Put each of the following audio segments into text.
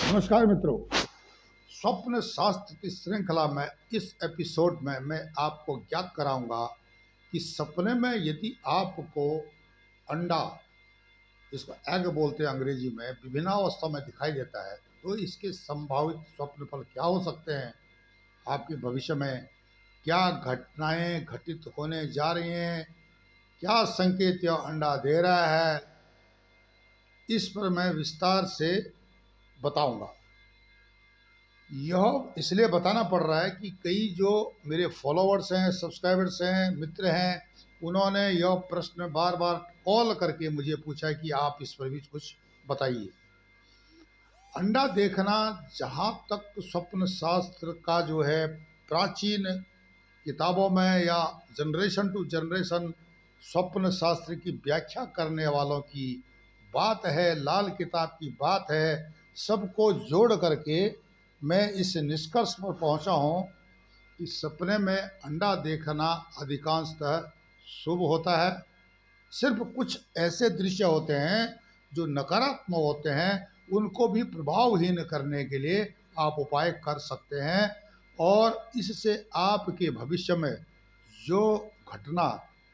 नमस्कार मित्रों। स्वप्न शास्त्र की श्रृंखला में इस एपिसोड में मैं आपको ज्ञात कराऊंगा कि सपने में यदि आपको अंडा, जिसको एग बोलते हैं अंग्रेजी में, विभिन्न अवस्था में दिखाई देता है तो इसके संभावित स्वप्न फल क्या हो सकते हैं। आपके भविष्य में क्या घटनाएं घटित होने जा रही हैं, क्या संकेत यह अंडा दे रहा है, इस पर मैं विस्तार से बताऊंगा। यह इसलिए बताना पड़ रहा है कि कई जो मेरे फॉलोअर्स हैं, सब्सक्राइबर्स हैं, मित्र हैं, उन्होंने यह प्रश्न बार बार कॉल करके मुझे पूछा कि आप इस पर भी कुछ बताइए। अंडा देखना, जहाँ तक स्वप्न शास्त्र का जो है प्राचीन किताबों में या जनरेशन टू जनरेशन स्वप्न शास्त्र की व्याख्या करने वालों की बात है, लाल किताब की बात है, सबको जोड़ करके मैं इस निष्कर्ष पर पहुंचा हूं कि सपने में अंडा देखना अधिकांशतः शुभ होता है। सिर्फ कुछ ऐसे दृश्य होते हैं जो नकारात्मक होते हैं, उनको भी प्रभावहीन करने के लिए आप उपाय कर सकते हैं और इससे आपके भविष्य में जो घटना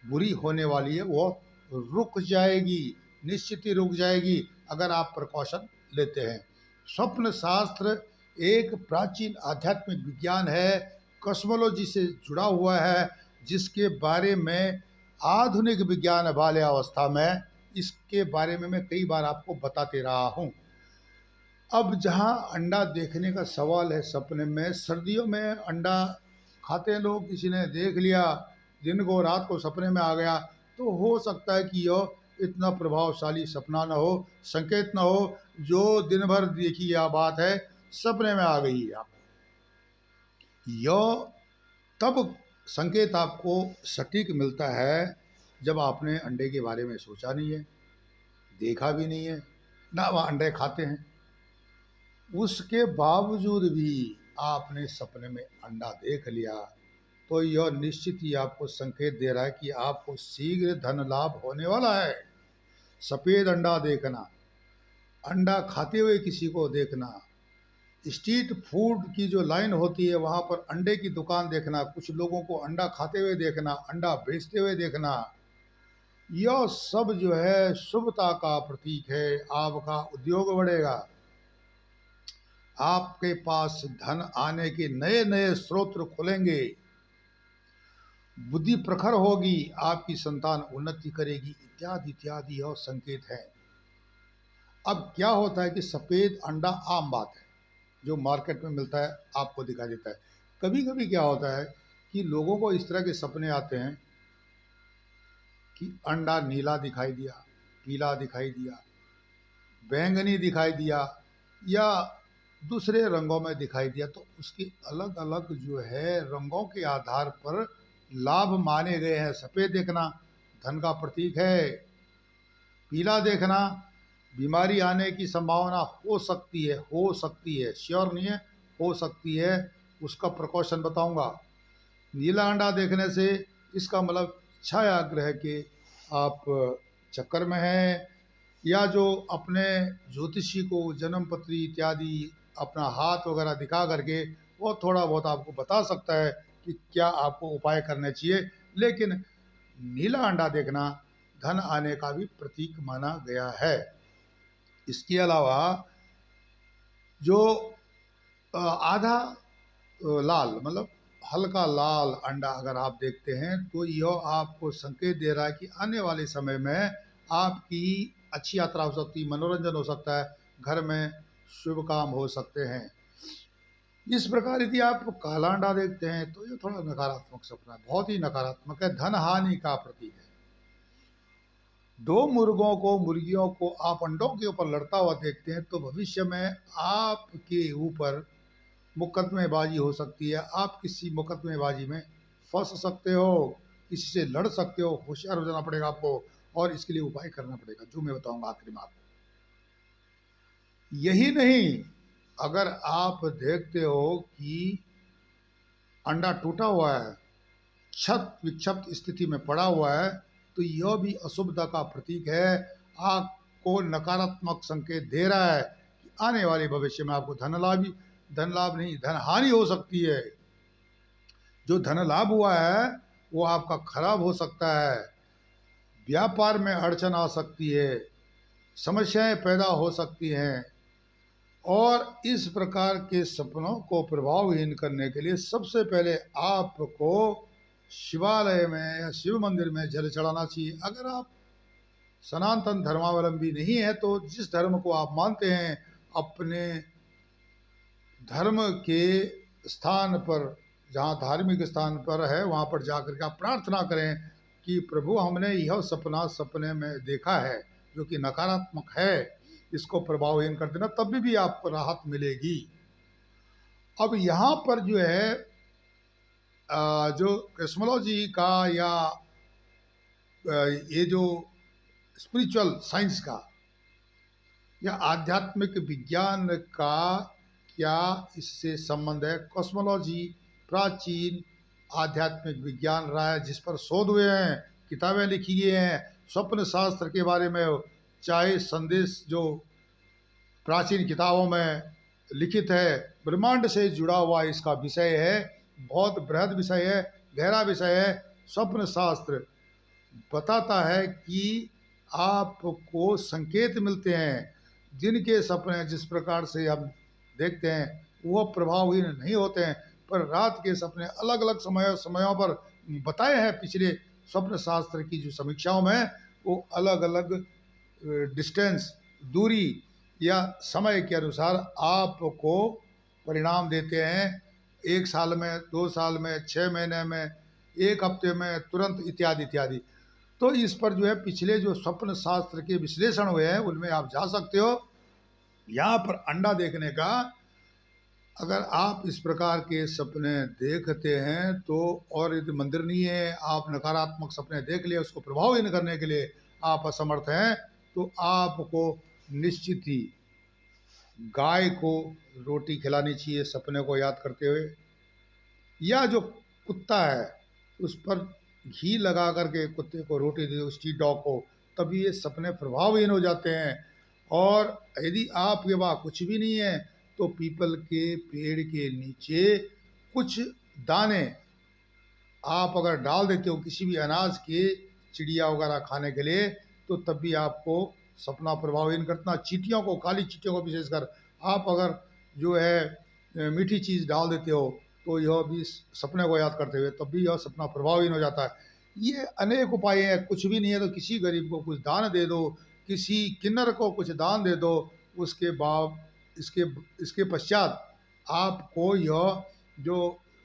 बुरी होने वाली है वो रुक जाएगी, निश्चित ही रुक जाएगी अगर आप प्रिकॉशन लेते हैं। स्वप्न शास्त्र एक प्राचीन आध्यात्मिक विज्ञान है, कॉस्मोलॉजी से जुड़ा हुआ है, जिसके बारे में आधुनिक विज्ञान वाले अवस्था में इसके बारे में मैं कई बार आपको बताते रहा हूँ। अब जहाँ अंडा देखने का सवाल है, सपने में सर्दियों में अंडा खाते हैं लोग, किसी ने देख लिया, दिन को रात को सपने में आ गया, तो हो सकता है कि यह इतना प्रभावशाली सपना न हो, संकेत न हो, जो दिन भर देखी यह बात है सपने में आ गई है आप। यह तब संकेत आपको सटीक मिलता है जब आपने अंडे के बारे में सोचा नहीं है, देखा भी नहीं है, ना वह अंडे खाते हैं, उसके बावजूद भी आपने सपने में अंडा देख लिया, तो यह निश्चित ही आपको संकेत दे रहा है कि आपको शीघ्र धन लाभ होने वाला है। सफ़ेद अंडा देखना, अंडा खाते हुए किसी को देखना, स्ट्रीट फूड की जो लाइन होती है वहाँ पर अंडे की दुकान देखना, कुछ लोगों को अंडा खाते हुए देखना, अंडा बेचते हुए देखना, यह सब जो है शुभता का प्रतीक है। आपका उद्योग बढ़ेगा, आपके पास धन आने के नए नए स्रोत खुलेंगे, बुद्धि प्रखर होगी, आपकी संतान उन्नति करेगी, इत्यादि इत्यादि और संकेत है। अब क्या होता है कि सफ़ेद अंडा आम बात है, जो मार्केट में मिलता है आपको दिखाई देता है। कभी कभी क्या होता है कि लोगों को इस तरह के सपने आते हैं कि अंडा नीला दिखाई दिया, पीला दिखाई दिया, बैंगनी दिखाई दिया या दूसरे रंगों में दिखाई दिया, तो उसके अलग अलग जो है रंगों के आधार पर लाभ माने गए हैं। सफ़ेद देखना धन का प्रतीक है, पीला देखना बीमारी आने की संभावना हो सकती है, श्योर नहीं है, हो सकती है, उसका प्रिकॉशन बताऊंगा। नीला अंडा देखने से इसका मतलब छाया ग्रह के आप चक्कर में हैं, या जो अपने ज्योतिषी को जन्म पत्री इत्यादि अपना हाथ वगैरह दिखा करके वो थोड़ा बहुत आपको बता सकता है कि क्या आपको उपाय करने चाहिए। लेकिन नीला अंडा देखना धन आने का भी प्रतीक माना गया है। इसके अलावा जो आधा लाल, मतलब हल्का लाल अंडा अगर आप देखते हैं तो यह आपको संकेत दे रहा है कि आने वाले समय में आपकी अच्छी यात्रा हो सकती है, मनोरंजन हो सकता है, घर में शुभ काम हो सकते हैं। इस प्रकार यदि आप काला अंडा देखते हैं तो ये थोड़ा नकारात्मक सपना है, बहुत ही नकारात्मक है, धन हानि का प्रतीक है। दो मुर्गों को, मुर्गियों को आप अंडों के ऊपर लड़ता हुआ देखते हैं तो भविष्य में आपके ऊपर मुकदमेबाजी हो सकती है, आप किसी मुकदमेबाजी में फंस सकते हो, किसी से लड़ सकते हो, होशियार हो जाना पड़ेगा आपको और इसके लिए उपाय करना पड़ेगा, जो मैं बताऊंगा आखिरी में आपको। यही नहीं, अगर आप देखते हो कि अंडा टूटा हुआ है, क्षत विक्षत स्थिति में पड़ा हुआ है, तो यह भी अशुभता का प्रतीक है, आपको नकारात्मक संकेत दे रहा है कि आने वाले भविष्य में आपको धन लाभ नहीं, धन हानि हो सकती है। जो धन लाभ हुआ है वो आपका खराब हो सकता है, व्यापार में अड़चन आ सकती है, समस्याएं पैदा हो सकती हैं। और इस प्रकार के सपनों को प्रभावहीन करने के लिए सबसे पहले आपको शिवालय में या शिव मंदिर में जल चढ़ाना चाहिए। अगर आप सनातन धर्मावलंबी नहीं है तो जिस धर्म को आप मानते हैं, अपने धर्म के स्थान पर, जहाँ धार्मिक स्थान पर है वहाँ पर जाकर के आप प्रार्थना करें कि प्रभु हमने यह सपना सपने में देखा है जो कि नकारात्मक है, इसको प्रभावहीन कर देना, तब भी आपको राहत मिलेगी। अब यहाँ पर जो है जो कॉस्मोलॉजी का या ये जो स्पिरिचुअल साइंस का या आध्यात्मिक विज्ञान का क्या इससे संबंध है? कॉस्मोलॉजी प्राचीन आध्यात्मिक विज्ञान रहा है जिस पर शोध हुए हैं, किताबें लिखी गई हैं। स्वप्न शास्त्र के बारे में चाहे संदेश जो प्राचीन किताबों में लिखित है, ब्रह्मांड से जुड़ा हुआ इसका विषय है, बहुत बृहद विषय है, गहरा विषय है। स्वप्न शास्त्र बताता है कि आपको संकेत मिलते हैं, जिनके सपने जिस प्रकार से हम देखते हैं वह प्रभावहीन नहीं होते हैं, पर रात के सपने अलग अलग समयों पर बताए हैं पिछले स्वप्न शास्त्र की जो समीक्षाओं में, वो अलग अलग डिस्टेंस, दूरी या समय के अनुसार आपको परिणाम देते हैं। 1 साल में, 2 साल में, 6 महीने में, 1 हफ्ते में, तुरंत, इत्यादि इत्यादि। तो इस पर जो है पिछले जो स्वप्न शास्त्र के विश्लेषण हुए हैं उनमें आप जा सकते हो। यहाँ पर अंडा देखने का, अगर आप इस प्रकार के सपने देखते हैं तो, और यदि मंदिर नहीं है, आप नकारात्मक सपने देख लिए, उसको प्रभावहीन करने के लिए आप असमर्थ हैं, तो आपको निश्चित ही गाय को रोटी खिलानी चाहिए सपने को याद करते हुए, या जो कुत्ता है उस पर घी लगा करके कुत्ते को रोटी दे दो, स्ट्रीट डॉग को, तभी ये सपने प्रभावहीन हो जाते हैं। और यदि आपके पास कुछ भी नहीं है तो पीपल के पेड़ के नीचे कुछ दाने आप अगर डाल देते हो किसी भी अनाज के, चिड़िया वगैरह खाने के लिए, तो तब भी आपको सपना प्रभावहीन करना। चींटियों को, काली चींटियों को विशेषकर आप अगर जो है मीठी चीज़ डाल देते हो तो यह भी सपने को याद करते हुए तब भी यह सपना प्रभावहीन हो जाता है। ये अनेक उपाय हैं। कुछ भी नहीं है तो किसी गरीब को कुछ दान दे दो, किसी किन्नर को कुछ दान दे दो, उसके बाद इसके इसके पश्चात आपको यह जो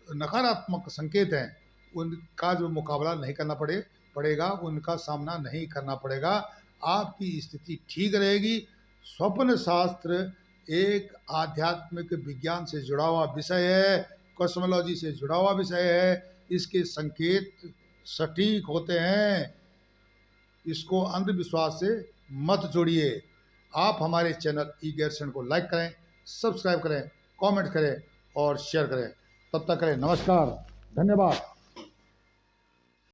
नकारात्मक संकेत हैं उनका जो मुकाबला नहीं करना पड़ेगा, उनका सामना नहीं करना पड़ेगा, आपकी स्थिति ठीक रहेगी। स्वप्न शास्त्र एक आध्यात्मिक विज्ञान से जुड़ा हुआ विषय है, कॉस्मोलॉजी से जुड़ा हुआ विषय है, इसके संकेत सटीक होते हैं, इसको अंधविश्वास से मत जोड़िए। आप हमारे चैनल ई ज्ञान को लाइक करें, सब्सक्राइब करें, कमेंट करें और शेयर करें। तब तक करें, नमस्कार, धन्यवाद।